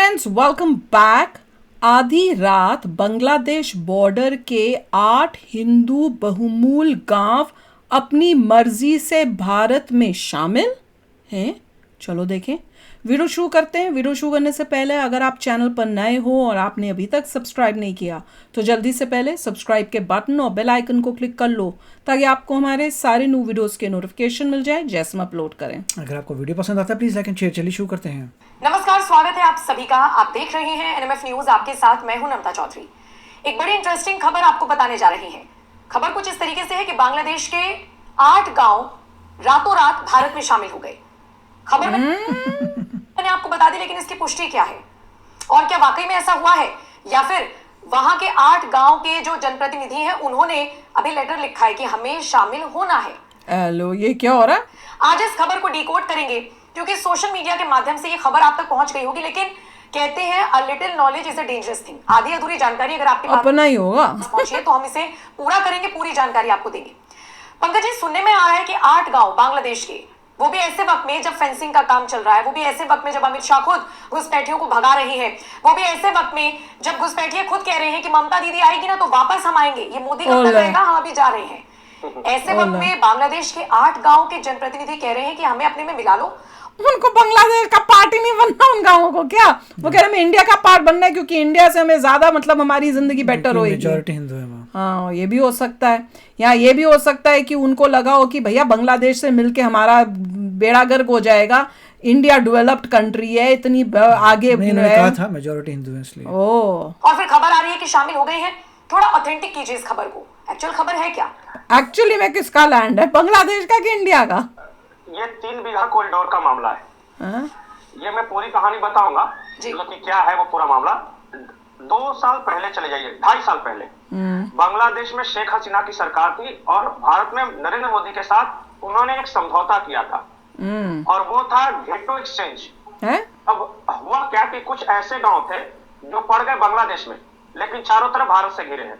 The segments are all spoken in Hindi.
Friends, welcome back. आधी रात बांग्लादेश बॉर्डर के 8 हिंदू बहुमूल गांव अपनी मर्जी से भारत में शामिल हैं। चलो देखें। वीडियो शुरू करते हैं। वीडियो शुरू करने से पहले अगर आप चैनल पर नए हो और आपने अभी तक सब्सक्राइब नहीं किया तो जल्दी से पहले सब्सक्राइब के बटन और बेल आइकन को क्लिक कर लो ताकि आपको हमारे सारे न्यू वीडियोस के नोटिफिकेशन मिल जाए जैसे हम अपलोड करें। अगर आपको वीडियो पसंद आता है प्लीज लाइक एंड शेयर। चलिए शुरू करते हैं। नमस्कार, स्वागत है आप सभी का। आप देख रहे हैं एनएमएफ न्यूज। आपके साथ मैं हूं नम्रता चौधरी। एक बड़ी इंटरेस्टिंग खबर आपको बताने जा रही है। खबर कुछ इस तरीके से है कि बांग्लादेश के 8 गांव रातों रात भारत में शामिल हो गए। खबर में मैंने आपको बता दी, लेकिन इसकी पुष्टि क्या है और क्या वाकई में ऐसा हुआ है या फिर वहां के 8 गांव के जो जनप्रतिनिधि हैं उन्होंने अभी लेटर लिखा है कि हमें शामिल होना है। हेलो, ये क्या हो रहा है? आज इस खबर को डिकोड करेंगे क्योंकि सोशल मीडिया के माध्यम से ये खबर आप तक पहुंच गई होगी, लेकिन कहते हैं a little knowledge is a dangerous thing. आधी अधूरी जानकारी अगर आपके अपना ही होगा पहुंची है तो हम इसे पूरा करेंगे, पूरी जानकारी आपको देंगे। पंकज जी, सुनने में आ रहा है कि 8 गांव बांग्लादेश के, वो भी ऐसे वक्त में जब फेंसिंग का काम चल रहा है, वो भी ऐसे वक्त में जब अमित शाह खुद घुसपैठियों को भगा रही है, वो भी ऐसे वक्त में जब घुसपैठिए खुद कह रहे हैं कि ममता दीदी आएगी ना तो वापस हम आएंगे, ये मोदी कब तक रहेगा, हम अभी जा रहे हैं। ऐसे वक्त में बांग्लादेश के 8 गांव के जनप्रतिनिधि कह रहे हैं कि हमें अपने में मिला लो। उनको बांग्लादेश का पार्ट ही नहीं बनना उन गाँवों को। क्या वो कह रहे हैं इंडिया का पार्ट बनना है क्योंकि इंडिया से हमें ज्यादा मतलब हमारी जिंदगी बेटर होगी। मेजॉरिटी हिंदू है वहाँ। हाँ, ये भी हो सकता है। या ये भी हो सकता है कि उनको लगा हो कि भैया बांग्लादेश से मिलके हमारा बेड़ा गर्क हो जाएगा, इंडिया डेवलप्ड कंट्री है, इतनी आगे है। कहा था मेजॉरिटी हिंदू है इसलिए। और फिर खबर आ रही है कि शामिल हो गए हैं। थोड़ा ऑथेंटिक कीजिए इस खबर को। एक्चुअल खबर है क्या? एक्चुअली में किसका लैंड है, बांग्लादेश का कि इंडिया का? ये 3 बीघा कॉरिडोर का मामला है। ये मैं पूरी कहानी बताऊंगा कि क्या है वो पूरा मामला। 2 साल पहले चले जाइए, 2.5 साल पहले बांग्लादेश में शेख हसीना की सरकार थी और भारत में नरेंद्र मोदी के साथ उन्होंने एक समझौता किया था और वो था घेटो एक्सचेंज। अब हुआ क्या कि कुछ ऐसे गांव थे जो पड़ गए बांग्लादेश में, लेकिन चारों तरफ भारत से घिरे हैं,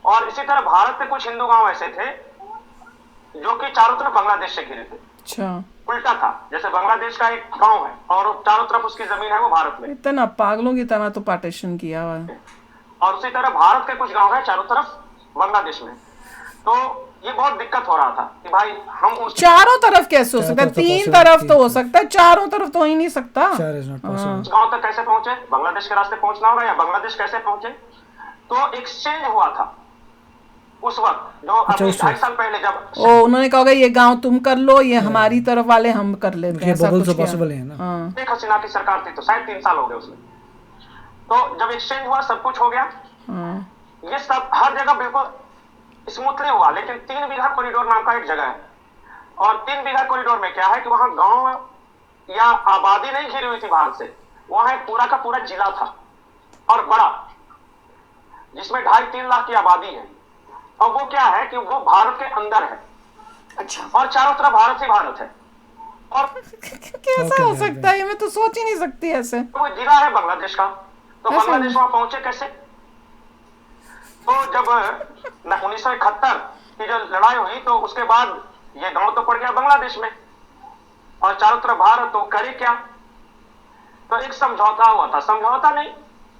और इसी तरह भारत के कुछ हिंदू गांव ऐसे थे जो कि चारों तरफ बांग्लादेश से घिरे थे। अच्छा, उल्टा था, जैसे बांग्लादेश का एक गांव है और चारों तरफ उसकी जमीन है वो भारत में। इतना पागलों की तरह तो पार्टीशन किया हुआ है। और उसी तरह भारत के कुछ गांव है चारों तरफ बांग्लादेश में। तो ये बहुत दिक्कत हो रहा था कि भाई हम उस चारों तरफ कैसे हो सकता है? 3 तरफ तो हो सकता है, चारों तरफ तो हो ही नहीं सकता। गांव तक कैसे पहुंचे? बांग्लादेश के रास्ते पहुंचना होगा या बांग्लादेश कैसे पहुंचे? तो एक्सचेंज हुआ था उस वक्त, जो अभी 2.5 साल पहले जब उन्होंने कहा ये गांव तुम कर लो, ये हमारी तरफ वाले हम कर लेते हैं। ऐसा कुछ पॉसिबल है ना। शेख हसीना की सरकार थी तो शायद 3 साल हो गए उसमें। तो जब एक्सचेंज हुआ सब कुछ हो गया, ये सब हर जगह बिल्कुल स्मूथली हुआ, लेकिन 3 बीघा कॉरिडोर नाम का एक जगह है, और 3 बीघा कॉरिडोर में क्या है कि वहां गांव या आबादी नहीं घिरी हुई थी भारत से, वहां एक पूरा का पूरा जिला था और बड़ा, जिसमें 2.5-3 लाख की आबादी है। और वो क्या है कि वो भारत के अंदर है। अच्छा, और चारों तरफ भारत ही भारत है। और कैसा हो सकता है? मैं तो सोच ही नहीं सकती ऐसे। वो जिला है बांग्लादेश का, तो बांग्लादेश वहां पहुंचे कैसे? तो जब 1971 की जो लड़ाई हुई तो उसके बाद ये गांव तो पड़ गया बांग्लादेश में और चारों तरफ भारत, तो करे क्या? तो एक समझौता हुआ था। समझौता नहीं,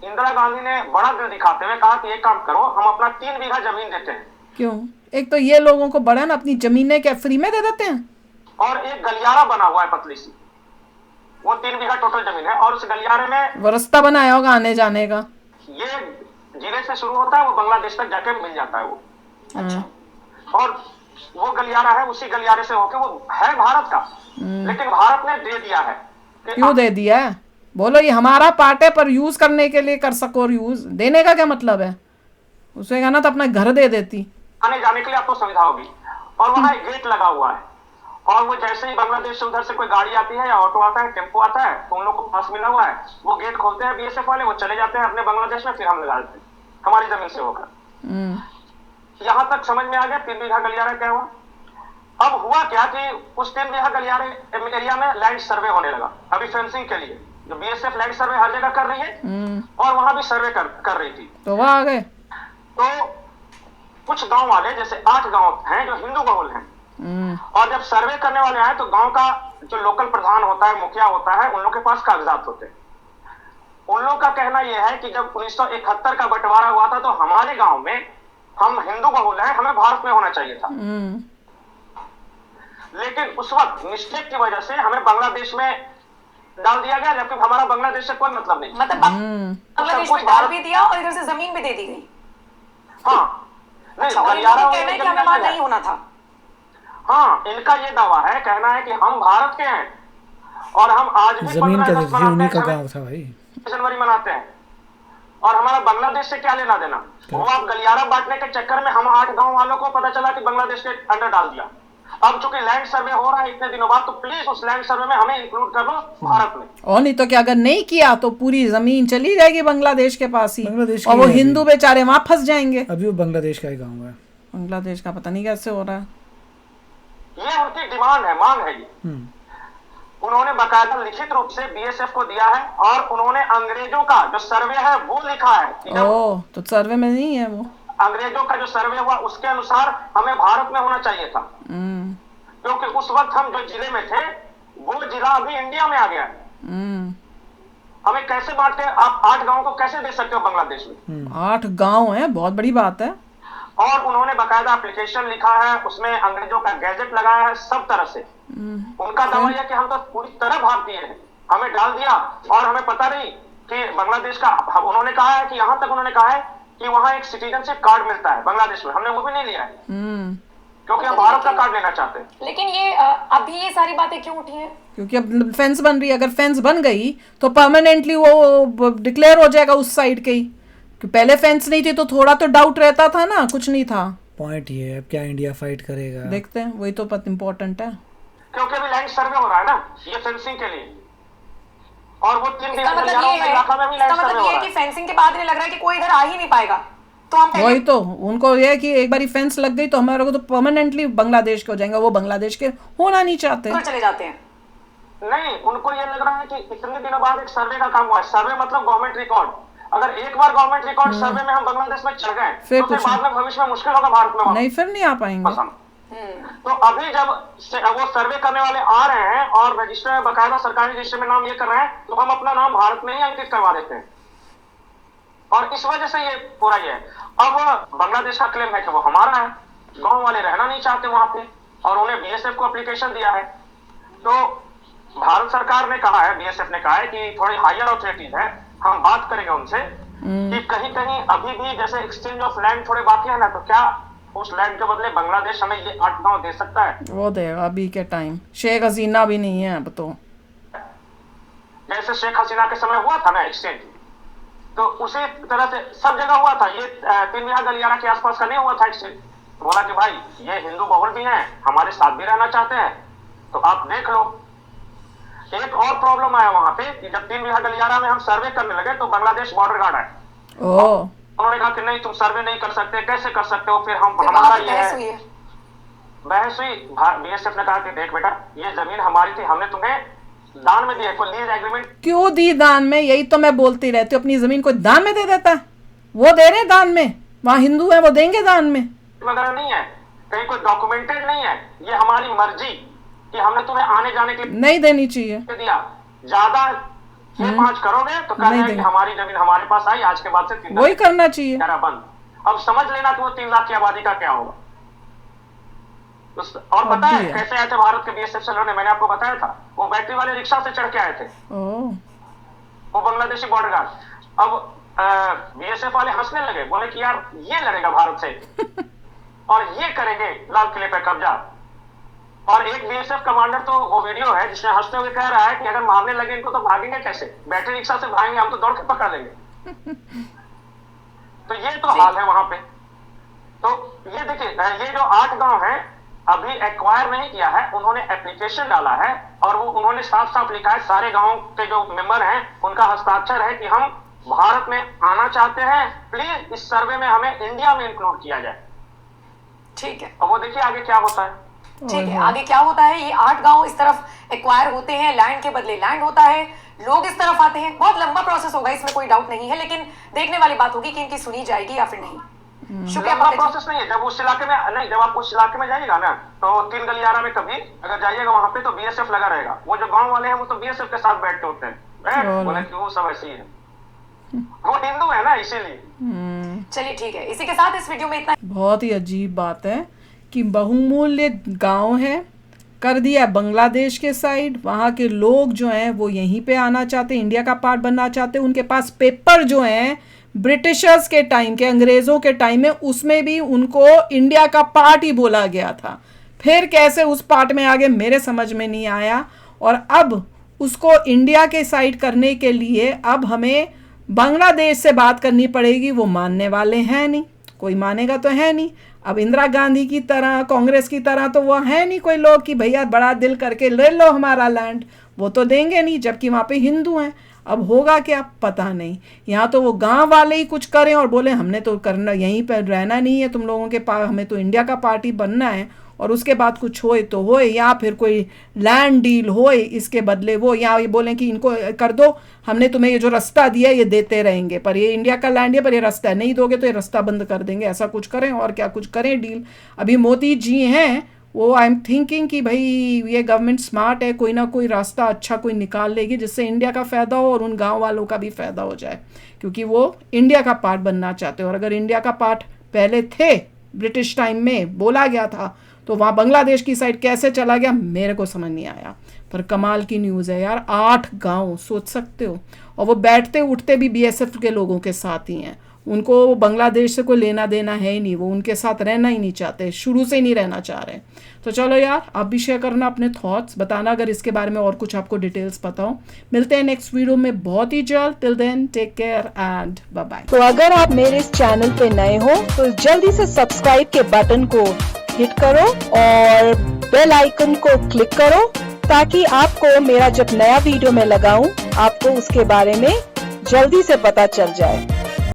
इंदिरा गांधी ने बड़ा दिल दिखाते हुए कहा कि एक काम करो, हम अपना 3 बीघा जमीन देते हैं। क्यों? एक तो ये लोगों को बड़ा ना अपनी जमीनें क्या फ्री में दे देते हैं, और एक गलियारा बना हुआ है पतली सी, वो 3 बीघा टोटल जमीन है, और उस गलियारे में वो रास्ता बनाया होगा आने जाने का। ये जिले से शुरू होता है, वो बांग्लादेश तक जाके मिल जाता है वो। अच्छा, और वो गलियारा है, उसी गलियारे से होके वो है भारत का, लेकिन भारत ने दे दिया है। क्यों दे दिया है? बोलो ये हमारा पार्ट है, पर यूज करने के लिए कर सको। और यूज देने का क्या मतलब है? उसे कहना तो अपना घर दे देती। आने जाने के लिए आपको सुविधा होगी, और वहां एक गेट लगा हुआ है, और वो जैसे ही बांग्लादेश से उधर से कोई गाड़ी आती है या ऑटो आता है, टेम्पो आता है, तो उन लोग को पास मिला हुआ है, वो गेट खोलते हैं बीएसएफ वाले, वो चले जाते हैं अपने बांग्लादेश में, फिर हम लगा देते हैं हमारी जमीन से होकर। यहां तक समझ में आ गया 3 बीघा गलियारा क्या हुआ। अब हुआ क्या कि उस 3 बीघा गलियारे एरिया में लैंड सर्वे होने लगा। अभी फेंसिंग के लिए जो बीएसएफ लैंड सर्वे हर जगह कर रही है, और वहां भी सर्वे कर रही थी, तो वहां आ गए। तो कुछ गांव वाले, जैसे 8 गांव हैं जो हिंदू बहुल हैं, और जब सर्वे करने वाले आए तो गांव का जो लोकल प्रधान होता है, मुखिया होता है, उन लोग के पास कागजात होते हैं। उन लोग का कहना यह है कि जब 1971 का बंटवारा हुआ था तो हमारे गांव में हम हिंदू बहुल हैं, हमें भारत में होना चाहिए था। लेकिन उस वक्त मिस्टेक की वजह से हमें बांग्लादेश में डाल दिया गया, जबकि हमारा बांग्लादेश से कोई मतलब नहीं। मतलब बांग्लादेश में डाल भी दिया और इधर से जमीन भी दे दी गई। हाँ नहीं, अच्छा, और इनका कहना है कि हमें वहां नहीं होना था। हाँ, इनका ये दावा है, कहना है कि हम भारत के हैं और हम आज भी जमीन का 15 अगस्त उन्हीं मनाते का हैं, गांव था भाई। जनवरी मनाते हैं, और हमारा बांग्लादेश से क्या लेना देना। वो आप गलियारा बांटने के चक्कर में हम 8 गांव वालों को पता चला कि बांग्लादेश के अंडर डाल दिया। अब चूंकि लैंड सर्वे हो रहा है इतने दिनों बाद, तो प्लीज उस लैंड सर्वे में हमें इंक्लूड कर लो भारत में। और नहीं तो क्या, अगर नहीं किया तो पूरी जमीन चली जाएगी बांग्लादेश के पास ही, बांग्लादेश और की वो है हिंदू बेचारे वहां फंस जाएंगे। अभी वो बांग्लादेश का ही गांव है। बांग्लादेश का पता नहीं कैसे हो रहा है। ये उनकी डिमांड है, मांग है ये। उन्होंने बकायदा लिखित रूप से बीएसएफ को दिया है, और उन्होंने अंग्रेजों का जो सर्वे है वो लिखा है कि जब ओह, तो सर्वे में नहीं है वो। अंग्रेजों का जो सर्वे हुआ उसके अनुसार हमें भारत में होना चाहिए था, क्योंकि उस वक्त हम जो जिले में थे वो जिला अभी इंडिया में आ गया है। हमें कैसे बांट के आप 8 गांव को कैसे दे सकते हो बांग्लादेश में? 8 गांव है, बहुत बड़ी बात है। और उन्होंने बकायदा एप्लीकेशन लिखा है, उसमें अंग्रेजों का गैजेट लगाया है, सब तरह से। उनका दावा यह कि हम तो पूरी तरह भारतीय हैं, हमें डाल दिया और हमें पता नहीं कि बांग्लादेश का। उन्होंने कहा है कि यहाँ तक उन्होंने कहा है कि वहाँ एक सिटीजनशिप कार्ड मिलता है बांग्लादेश में, हमने वो भी नहीं लिया है क्योंकि हम भारत का कार्ड लेना चाहते हैं। लेकिन ये अभी ये सारी बातें क्यों उठी हैं? क्योंकि अब फेंस बन रही है। अगर फेंस बन गई तो परमानेंटली वो डिक्लेयर हो जाएगा उस साइड के ही। कि पहले फेंस नहीं थी तो थोड़ा तो डाउट रहता था ना, कुछ नहीं था। पॉइंट ये है, अब क्या इंडिया फाइट करेगा देखते हैं, वही तो बहुत इम्पोर्टेंट है। क्योंकि अभी लैंड सर्वे हो रहा है ना ये फेंसिंग के लिए, और वो 3 इसका मतलब ये है कि फेंसिंग के बाद इन्हें लग रहा है कि कोई इधर आ ही नहीं पाएगा, तो हम वही तो उनको ये है कि एक बार फेंस लग गई तो हमारे को तो परमानेंटली बांग्लादेश के हो जाएंगे। वो बांग्लादेश के होना नहीं चाहते, चले जाते हैं। नहीं, उनको ये लग रहा है कि इतने दिनों बाद एक सर्वे का काम हुआ है। सर्वे मतलब गवर्नमेंट रिकॉर्ड। अगर एक बार गवर्नमेंट रिकॉर्ड सर्वे में हम बांग्लादेश में चढ़ गए तो फिर बाद में भविष्य में मुश्किल होगा भारत में नहीं, फिर नहीं आ पाएंगे। तो अभी जब वो सर्वे करने वाले आ रहे हैं और रजिस्टर में बकायदा सरकारी रजिस्टर में नाम ये कर रहे हैं, तो हम अपना नाम भारत में ही अंकित करवा देते हैं, और इस वजह से ये पूरा ये है। अब बांग्लादेश का क्लेम है कि वो हमारा है, गांव वाले रहना नहीं चाहते वहां पे, और उन्हें बीएसएफ को एप्लीकेशन दिया है। तो भारत सरकार ने कहा है, बीएसएफ ने कहा है कि थोड़ी हायर अथॉरिटीज है, हम बात करेंगे उनसे कि कहीं कहीं अभी भी जैसे एक्सचेंज ऑफ लैंड थोड़े बाकी है ना, तो क्या उस लैंड के बदले बांग्लादेश हमें ये 8 गांव दे सकता है? वो देगा अभी के टाइम। शेख हसीना भी नहीं है अब तो। जैसे शेख हसीना के समय हुआ था ना एक्सचेंज, तो उसी तरह से सब जगह हुआ था। ये 3 बिहार गलियारा के आसपास का नहीं हुआ था एक्सचेंज। बोला कि भाई ये हिंदू बहुल भी हैं, हमारे साथ भी रहना चाहते हैं, तो आप देख लो। एक और प्रॉब्लम आया वहां पे कि जब 3 बिहार गलियारा में हम सर्वे करने लगे तो बांग्लादेश बॉर्डर गार्ड आए। उन्होंने कहा कि नहीं, तुम सर्वे नहीं कर सकते, कैसे कर सकते हो? फिर हमारा ये है बहस हुई। बीएसएफ ने कहा कि देख बेटा, ये जमीन हमारी थी, हमने तुम्हें दान में दी है, कोई लीज एग्रीमेंट क्यों दी दान में? यही तो मैं बोलती रहती हूँ, अपनी जमीन को दान में दे देता है। वो दे रहे दान में, वहाँ हिंदू है वो देंगे दान में वगैरह नहीं है, कहीं कोई डॉक्यूमेंटेड नहीं है। ये हमारी मर्जी कि हमने तुम्हें आने जाने के लिए नहीं देनी चाहिए दिया। ज्यादा 5 करोगे तो कहते हैं हमारी जमीन हमारे पास आई, आज के बाद से 3 वही करना चाहिए। बंद। अब समझ लेना कि वो 3 लाख की आबादी का क्या होगा। और पता है कैसे आए थे भारत के बीएसएफ से लड़ने? मैंने आपको बताया था, वो बैटरी वाले रिक्शा से चढ़ के आए थे, वो बांग्लादेशी बॉर्डर गार्ड। अब बीएसएफ वाले हंसने लगे, बोले कि यार ये लड़ेगा भारत से और ये करेंगे लाल किले पे कब्जा। और एक बीएसएफ कमांडर, तो वो वीडियो है जिसमें हंसते हुए कह रहा है कि अगर मारने लगे इनको तो भागेंगे कैसे? बैटरी रिक्शा से भागेंगे, हम तो दौड़ के पकड़ लेंगे। तो ये तो हाल है वहां पे। तो ये देखिए, ये जो 8 गांव है अभी एक्वायर नहीं किया है, उन्होंने एप्लीकेशन डाला है, और वो उन्होंने साफ साफ लिखा है, सारे गांव के जो मेंबर हैं उनका हस्ताक्षर है कि हम भारत में आना चाहते हैं, प्लीज इस सर्वे में हमें इंडिया में इंक्लूड किया जाए। ठीक है, और वो देखिए आगे क्या होता है। ठीक है, आगे क्या होता है। ये 8 गांव इस तरफ एक्वायर होते हैं, लैंड के बदले लैंड होता है, लोग इस तरफ आते हैं। बहुत लंबा प्रोसेस होगा, इसमें कोई डाउट नहीं है, लेकिन देखने वाली बात होगी कि इनकी सुनी जाएगी या फिर नहीं। शुक्रिया। प्रोसेस नहीं है। जब उस इलाके में नहीं, जब आप उस इलाके में जाइएगा ना, तो 3 गलियारा में कभी अगर जाइएगा वहां पे तो बीएसएफ लगा रहेगा। वो जो गांव वाले हैं वो तो बीएसएफ के साथ बैठते होते हैं, बोले कि वो सब ऐसे ही है। वो हिंदू है ना, इसीलिए। चलिए ठीक है, इसी के साथ इस वीडियो में इतना। बहुत ही अजीब बात है कि बहुमूल्य गांव है, कर दिया बांग्लादेश के साइड, वहाँ के लोग जो हैं वो यहीं पे आना चाहते, इंडिया का पार्ट बनना चाहते। उनके पास पेपर जो हैं ब्रिटिशर्स के टाइम के, अंग्रेज़ों के टाइम में, उसमें भी उनको इंडिया का पार्ट ही बोला गया था। फिर कैसे उस पार्ट में आगे मेरे समझ में नहीं आया। और अब उसको इंडिया के साइड करने के लिए अब हमें बांग्लादेश से बात करनी पड़ेगी। वो मानने वाले हैं नहीं, कोई मानेगा तो है नहीं। अब इंदिरा गांधी की तरह, कांग्रेस की तरह तो वो है नहीं कोई लोग कि भैया बड़ा दिल करके ले लो हमारा लैंड, वो तो देंगे नहीं, जबकि वहाँ पे हिंदू हैं। अब होगा क्या पता नहीं। यहाँ तो वो गांव वाले ही कुछ करें और बोले हमने तो करना, यहीं पर रहना नहीं है तुम लोगों के पास, हमें तो इंडिया का पार्टी बनना है, और उसके बाद कुछ होए तो होए, या फिर कोई लैंड डील होए इसके बदले वो, या ये बोलें कि इनको कर दो, हमने तुम्हें ये जो रास्ता दिया ये देते रहेंगे, पर ये इंडिया का लैंड है, पर ये रास्ता नहीं दोगे तो ये रास्ता बंद कर देंगे। ऐसा कुछ करें और क्या कुछ करें डील। अभी मोदी जी हैं वो, आई एम थिंकिंग कि भाई ये गवर्नमेंट स्मार्ट है, कोई ना कोई रास्ता अच्छा कोई निकाल लेगी जिससे इंडिया का फ़ायदा हो और उन गाँव वालों का भी फ़ायदा हो जाए, क्योंकि वो इंडिया का पार्ट बनना चाहते हो। और अगर इंडिया का पार्ट पहले थे, ब्रिटिश टाइम में बोला गया था, तो वहाँ बांग्लादेश की साइड कैसे चला गया मेरे को समझ नहीं आया। पर कमाल की न्यूज़ है यार, 8 गांव, सोच सकते हो। और वो बैठते उठते भी बीएसएफ के लोगों के साथ ही हैं, उनको बांग्लादेश से कोई लेना देना है ही नहीं, वो उनके साथ रहना ही नहीं चाहते, शुरू से ही नहीं रहना चाह रहे। तो चलो यार, आप भी शेयर करना अपने थॉट्स, बताना अगर इसके बारे में और कुछ आपको डिटेल्स पता हो। मिलते हैं नेक्स्ट वीडियो में बहुत ही जल्द। Till then take care and bye bye. तो अगर आप मेरे इस चैनल पे नए हो तो जल्दी से सब्सक्राइब के बटन को हिट करो और बेल आइकन को क्लिक करो, ताकि आपको मेरा जब नया वीडियो मैं लगाऊं आपको उसके बारे में जल्दी से पता चल जाए।